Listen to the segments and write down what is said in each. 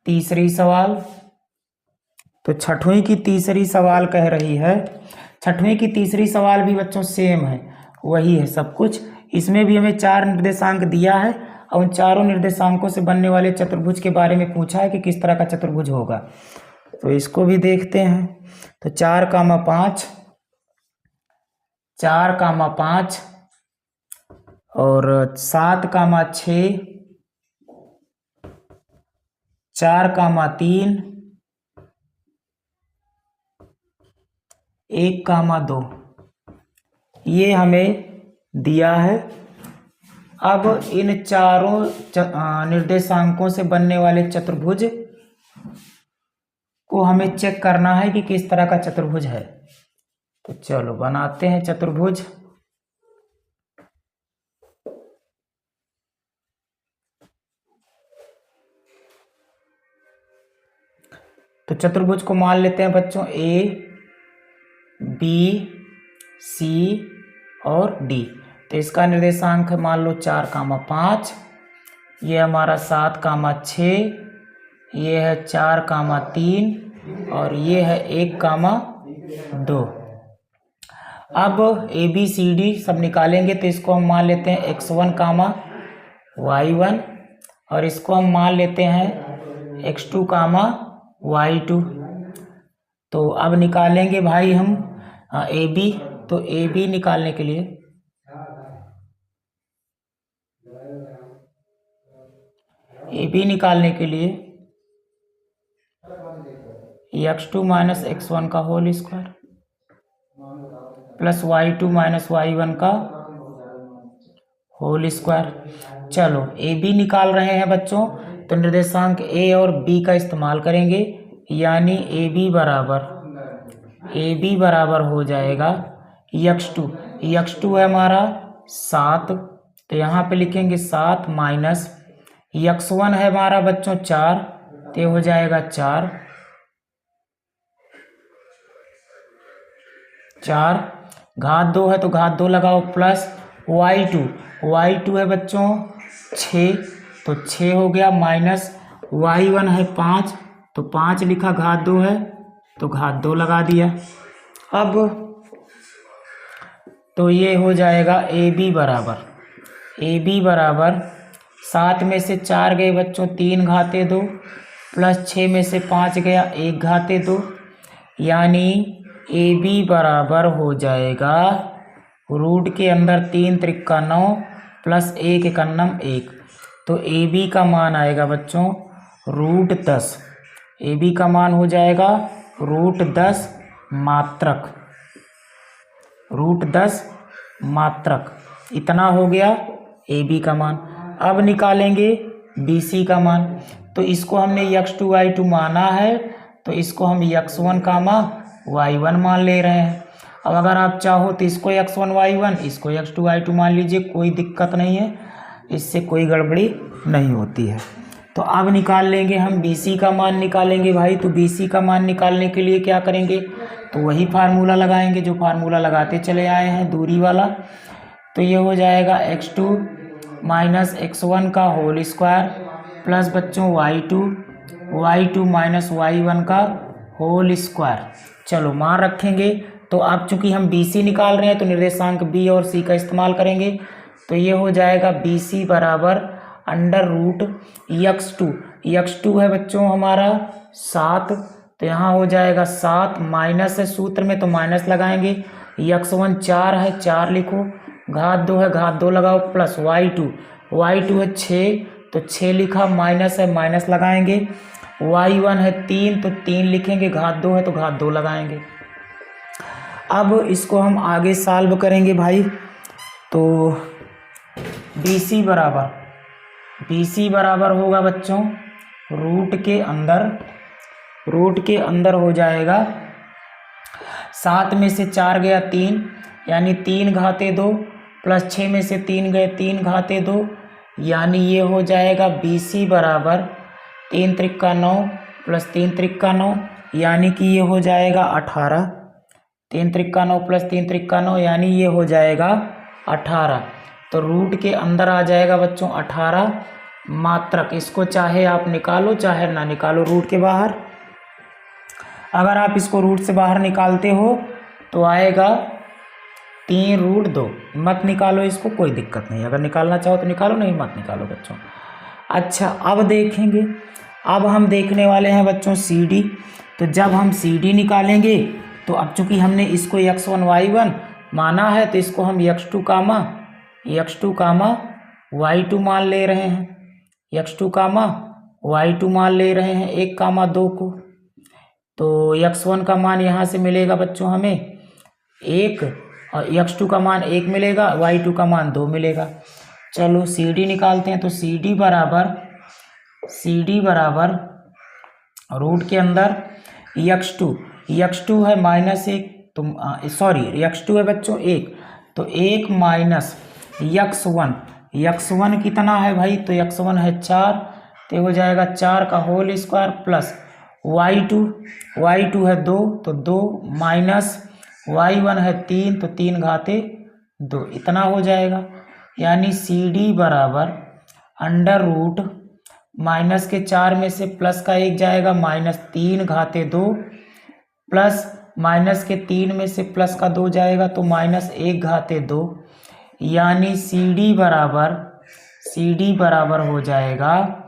तीसरी सवाल, तो छठवीं की तीसरी सवाल कह रही है, छठवीं की तीसरी सवाल भी बच्चों सेम है, वही है सब कुछ। इसमें भी हमें 4 निर्देशांक दिया है और उन चारों निर्देशांकों से बनने वाले चतुर्भुज के बारे में पूछा है कि किस तरह का चतुर्भुज होगा। तो इसको भी देखते हैं। तो 4,5, 4,5 और 7,6, 4,3, 1,2 ये हमें दिया है। अब इन चारों निर्देशांकों से बनने वाले चतुर्भुज को हमें चेक करना है कि किस तरह का चतुर्भुज है। तो चलो बनाते हैं चतुर्भुज। तो चतुर्भुज को मान लेते हैं बच्चों ए, बी, सी और डी। तो इसका निर्देशांक है मान लो 4,5, ये हमारा 7,6, ये है 4,3 और ये है 1,2। अब ए बी सी डी सब निकालेंगे तो इसको हम मान लेते हैं x1, y1 और इसको हम मान लेते हैं x2, y2। तो अब निकालेंगे भाई हम ए बी। तो ए बी निकालने के लिए x2 माइनस x1 का whole square plus y2 minus y1 का होल स्क्वायर। चलो ए बी निकाल रहे हैं बच्चों, तो निर्देशांक ए और बी का इस्तेमाल करेंगे, यानी ए बी बराबर हो जाएगा x2 है हमारा 7, तो यहाँ पे लिखेंगे 7 माइनस x1 है हमारा बच्चों 4, तो हो जाएगा 4 घात 2 है तो घात 2 लगाओ प्लस y2 है बच्चों 6, तो 6 हो गया माइनस y1 है 5, तो 5 लिखा, घात 2 है तो घात 2 लगा दिया। अब तो ये हो जाएगा ए बी बराबर 7 में से 4 गए बच्चों 3 घाते 2 प्लस 6 में से 5 गया 1 घाते 2, यानी ए बी बराबर हो जाएगा रूट के अंदर 3 त्रिका 9 प्लस 1 एकन्नम 1। तो ए बी का मान आएगा बच्चों रूट 10। ए बी का मान हो जाएगा रूट 10 मात्रक। इतना हो गया ए बी का मान। अब निकालेंगे बी सी का मान। तो इसको हमने x2 y2 माना है, तो इसको हम x1 y1 मान ले रहे हैं। अब अगर आप चाहो तो इसको x1 y1, इसको x2 y2 मान लीजिए, कोई दिक्कत नहीं है, इससे कोई गड़बड़ी नहीं होती है। तो अब निकाल लेंगे हम बी सी का मान निकालेंगे भाई। तो बी सी का मान निकालने के लिए क्या करेंगे, तो वही फार्मूला लगाएंगे जो फार्मूला लगाते चले आए हैं, दूरी वाला। तो ये हो जाएगा x2 माइनस x1 का होल स्क्वायर प्लस बच्चों y2 माइनस y1 का होल स्क्वायर। चलो मान रखेंगे। तो अब चूंकि हम बी सी निकाल रहे हैं तो निर्देशांक बी और सी का इस्तेमाल करेंगे। तो ये हो जाएगा बी सी बराबर अंडर रूट x2 है बच्चों हमारा 7, तो यहाँ हो जाएगा 7 माइनस है सूत्र में तो माइनस लगाएंगे, x1 4 है 4 लिखो, घात 2 है घात 2 लगाओ प्लस y2 है 6, तो 6 लिखा, माइनस है माइनस लगाएंगे, y1 है 3 तो 3 लिखेंगे, घात 2 है तो घात 2 लगाएंगे। अब इसको हम आगे सॉल्व करेंगे भाई। तो बी सी बराबर होगा बच्चों रूट के अंदर हो जाएगा 7 में से 4 गया 3, यानी 3 घाते 2 प्लस 6 में से 3 गए 3 घाते 2, यानी ये हो जाएगा बी सी बराबर 3 त्रिका 9 प्लस 3 त्रिका 9, यानी कि ये हो जाएगा 18। 3 त्रिका 9 प्लस 3 त्रिका 9, यानी ये हो जाएगा 18। तो रूट के अंदर आ जाएगा बच्चों 18 मात्रक, इसको चाहे आप निकालो चाहे ना निकालो रूट के बाहर। अगर आप इसको रूट से बाहर निकालते हो तो आएगा 3√2। मत निकालो इसको, कोई दिक्कत नहीं, अगर निकालना चाहो तो निकालो, नहीं मत निकालो बच्चों। अच्छा अब देखेंगे, अब हम देखने वाले हैं बच्चों CD। तो जब हम CD निकालेंगे तो अब चूंकि हमने इसको x1 y1 माना है तो इसको हम x2 कामा y2 मान ले रहे हैं, x2 कामा y2 मान ले रहे हैं 1 कामा 2 को। तो x1 का मान यहाँ से मिलेगा बच्चों हमें 1 और x2 का मान 1 मिलेगा, y2 का मान 2 मिलेगा। चलो CD निकालते हैं। तो CD बराबर रूट के अंदर x2 है -1, तो सॉरी x2 है बच्चों 1, तो 1 माइनस x1 कितना है भाई, तो x1 है 4, तो हो जाएगा 4 का होल स्क्वायर प्लस y2 है 2, तो 2 माइनस y1 है 3, तो 3 घाते 2, इतना हो जाएगा। यानी CD बराबर अंडर रूट माइनस के 4 में से प्लस का 1 जाएगा, -3 घाते 2 प्लस माइनस के 3 में से प्लस का 2 जाएगा तो -1 घाते 2। यानी CD बराबर हो जाएगा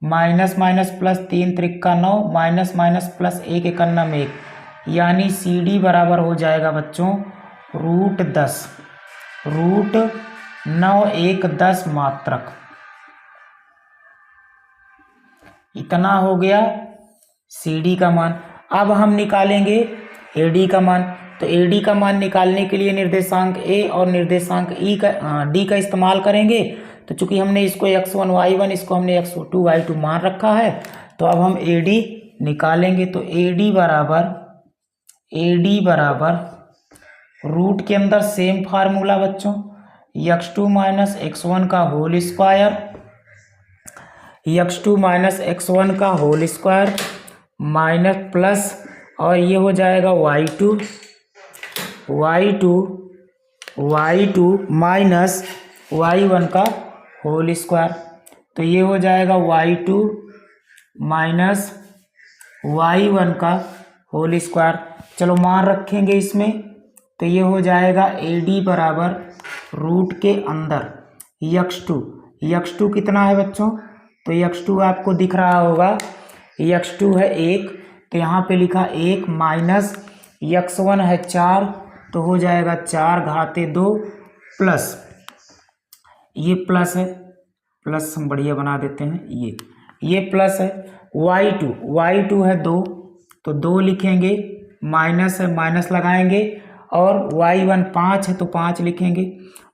माइनस प्लस 3 त्रिक्का 9, माइनस प्लस 1 इकन्ना में 1, यानी CD बराबर हो जाएगा बच्चों √10, √9 मात्रक। इतना हो गया CD का मान। अब हम निकालेंगे AD का मान। तो AD का मान निकालने के लिए निर्देशांक A और निर्देशांक D का इस्तेमाल करेंगे। तो चूंकि हमने इसको x1 y1 इसको हमने x2 y2 मान रखा है, तो अब हम AD निकालेंगे। तो AD बराबर रूट के अंदर सेम फार्मूला बच्चों, x2 - x1 का होल स्क्वायर, माइनस प्लस, और ये हो जाएगा y2 माइनस y1 का होल स्क्वायर। तो ये हो जाएगा y2 माइनस y1 का होल स्क्वायर। चलो मान रखेंगे इसमें, तो ये हो जाएगा AD बराबर रूट के अंदर x2 कितना है बच्चों, तो x2 आपको दिख रहा होगा, x2 है 1, तो यहाँ पे लिखा 1 माइनस x1 है 4, तो हो जाएगा 4 घाते 2 प्लस, ये प्लस है, प्लस हम बढ़िया बना देते हैं, ये प्लस है, y2 है 2, तो 2 लिखेंगे, माइनस है माइनस लगाएंगे, और y1 5 है तो 5 लिखेंगे,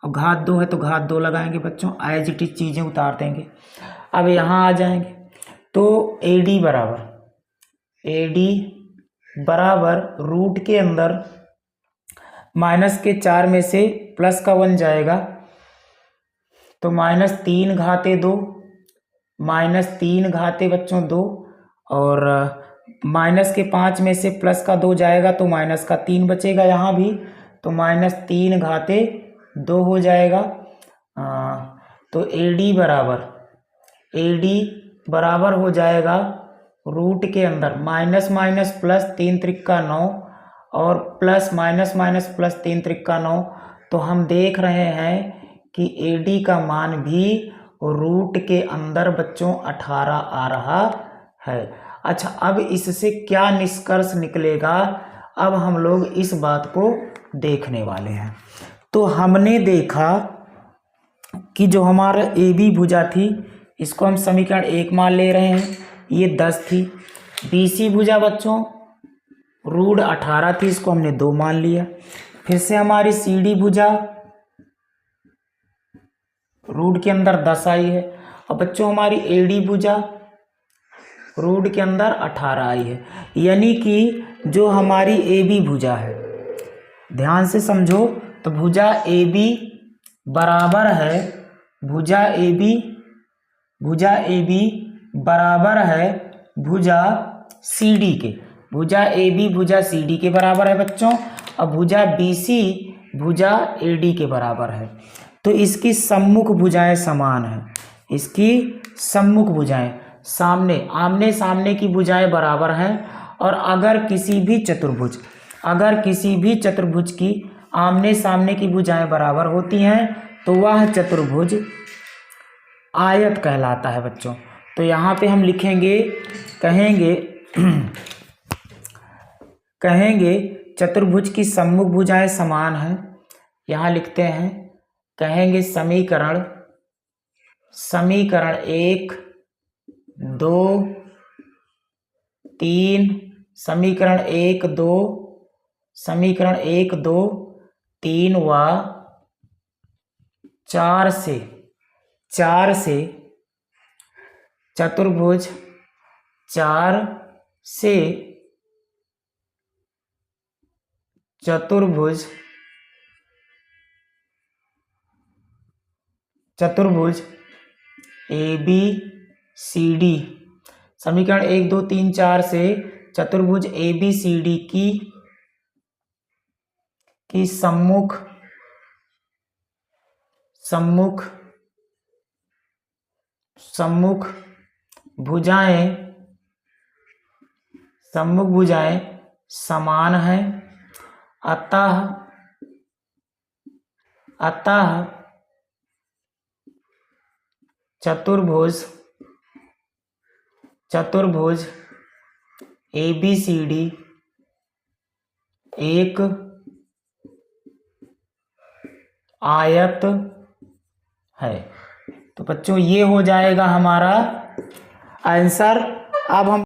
और घात 2 है तो घात 2 लगाएंगे बच्चों, एज इट इज चीज़ें उतार देंगे। अब यहाँ आ जाएंगे तो AD बराबर रूट के अंदर माइनस के 4 में से प्लस का 1 जाएगा, तो -3 घाते 2, -3 घाते बच्चों 2, और माइनस के 5 में से प्लस का 2 जाएगा तो माइनस का 3 बचेगा यहाँ भी, तो -3 घाते 2 हो जाएगा। तो AD बराबर हो जाएगा रूट के अंदर माइनस प्लस 3 त्रिक्का 9, और प्लस माइनस प्लस 3 त्रिक्का 9, तो हम देख रहे हैं कि AD का मान भी रूट के अंदर बच्चों 18 आ रहा है। अच्छा, अब इससे क्या निष्कर्ष निकलेगा, अब हम लोग इस बात को देखने वाले हैं। तो हमने देखा कि जो हमारा AB भुजा थी, इसको हम समीकरण 1 मान ले रहे हैं, ये 10 थी। BC भुजा बच्चों रूट 18 थी, इसको हमने 2 मान लिया। फिर से हमारी CD भुजा रूट के अंदर 10 आई है, और बच्चों हमारी AD भुजा रूट के अंदर 18 आई है। यानी कि जो हमारी AB भुजा है, ध्यान से समझो, तो भुजा AB बराबर है, भुजा AB बराबर है भुजा CD के, भुजा AB भुजा CD के बराबर है बच्चों, और भुजा BC भुजा AD के बराबर है। तो इसकी सम्मुख भुजाएं समान हैं, इसकी सम्मुख भुजाएं, सामने आमने सामने की भुजाएं बराबर हैं, और अगर किसी भी चतुर्भुज की आमने सामने की भुजाएं बराबर होती हैं तो वह चतुर्भुज आयत कहलाता है बच्चों। तो यहाँ पे हम लिखेंगे, कहेंगे चतुर्भुज की सम्मुख भुजाएं समान हैं। यहाँ लिखते हैं, कहेंगे समीकरण 1 2 3, समीकरण 1 2 3 व 4 से चतुर्भुज 4 से चतुर्भुज ABCD, समीकरण 1 2 3 4 से चतुर्भुज ABCD की सम्मुख भुजाएं समान हैं, अतः चतुर्भुज ABCD एक आयत है। तो बच्चों ये हो जाएगा हमारा आंसर। अब हम